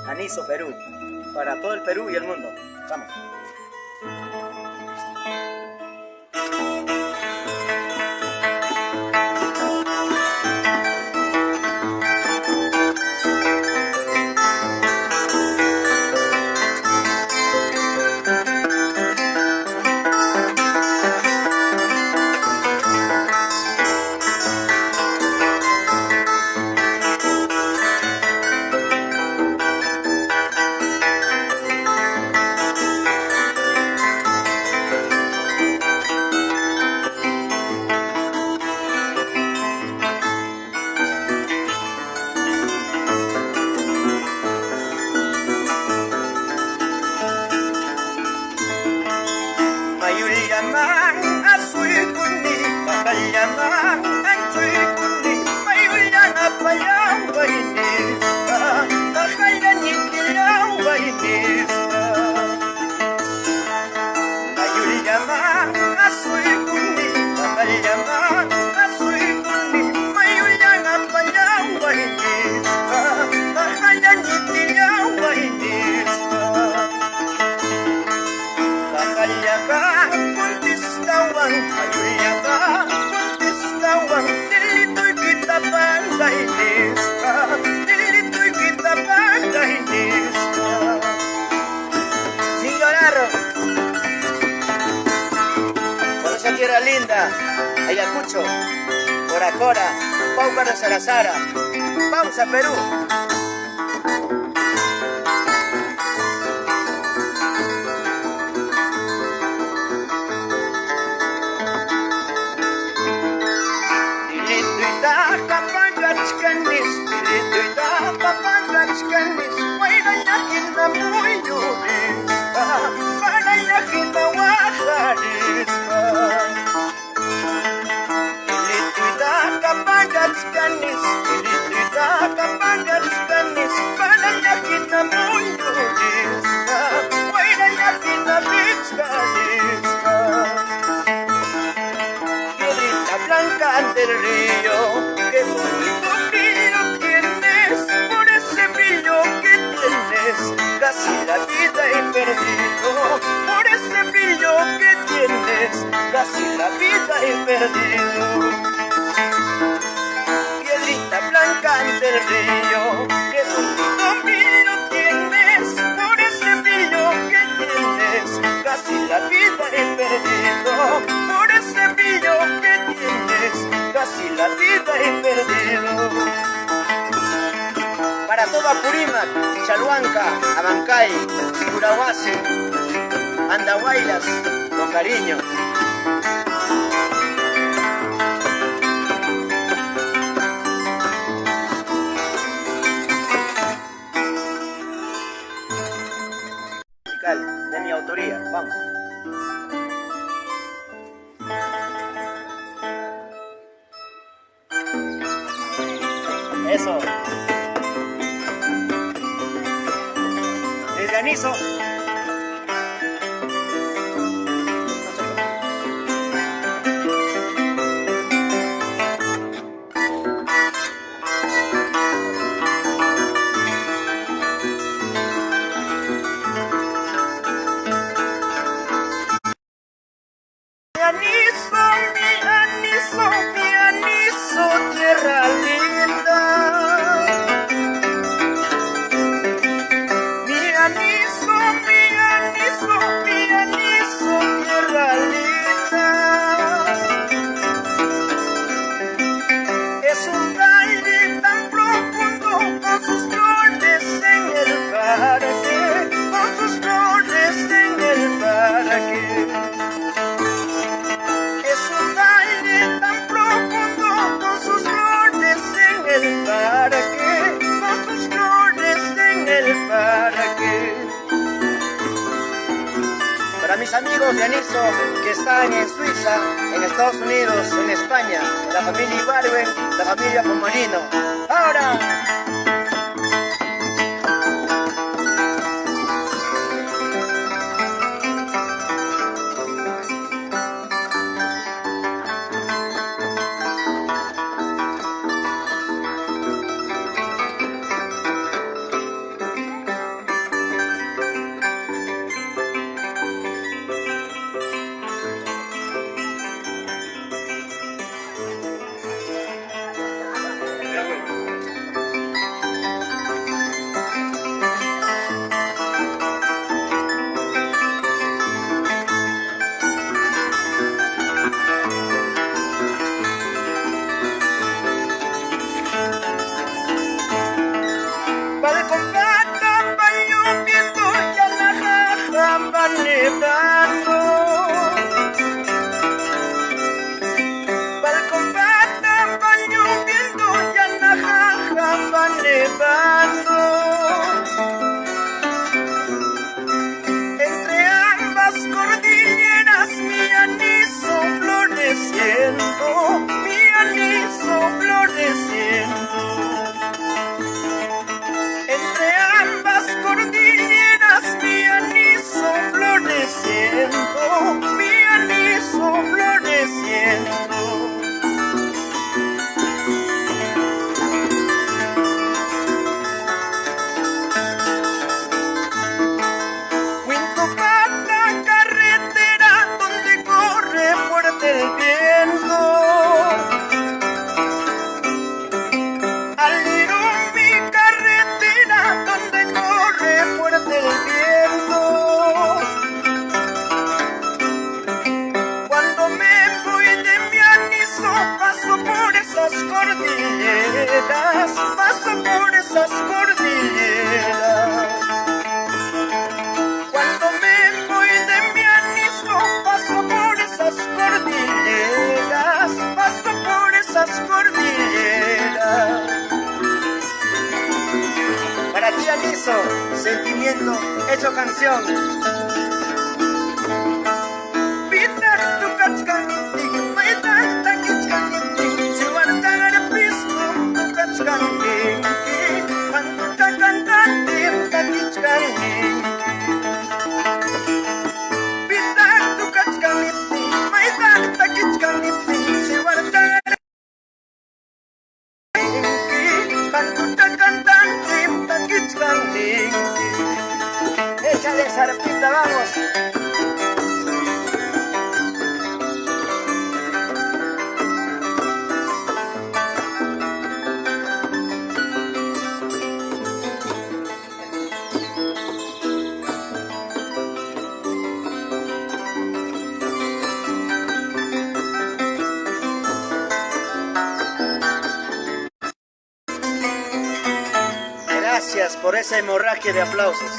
Aniso, Perú. Para todo el Perú y el mundo. Vamos. Tierra linda, Ayacucho, Coracora, Pauca de Sarazara. Vamos a Perú. Del río, qué bonito brillo tienes, por ese brillo que tienes, casi la vida he perdido, por ese brillo que tienes, casi la vida he perdido. Piedrita blanca ante el río, qué bonito brillo tienes, por ese brillo que tienes, casi la vida he perdido, por ese brillo que tienes, casi la vida he perdido. Para todo Apurímac, Chalhuanca, Abancay, Curahuasi, Andahuaylas, con cariño. De mi autoría, vamos. Eso. Desde Aniso. Mi Aniso, tierra linda. Mi Aniso, tierra linda. Es un baile tan profundo con sus flores en el parque, con sus flores en el parque. Es un baile tan profundo con sus flores en el parque, con sus flores en el parque. Para mis amigos de Aniso que están en Suiza, en Estados Unidos, en España, la familia Ibarwen, la familia Pomolino. ¡Ahora! nevando. Balcombata va lloviendo, ya Najaja va nevando. Entre ambas cordilleras mi anís floreciendo, mi anís floreciendo. Entre ambas cordilleras mi anís floreciendo, mi anís floreciendo. Huitopata, carretera donde corre fuerte el viento. Alirumbi, carretera donde corre fuerte el viento. Cuando me voy de mi aniso, paso por esas cordilleras, paso por esas cordilleras. Cuando me voy de mi aniso, paso por esas cordilleras, paso por esas cordilleras. Para ti, Aniso, sentimiento hecho canción. Pita tu cachcanti, maita taquichcanti, si guardar pisto tu cachcanti, canta cantante taquichcanti. Pita tu cachcanti, maita taquichcanti, si guardar canta cantante taquichcanti. Échale zarpita, vamos. Gracias por esa hemorragia de aplausos.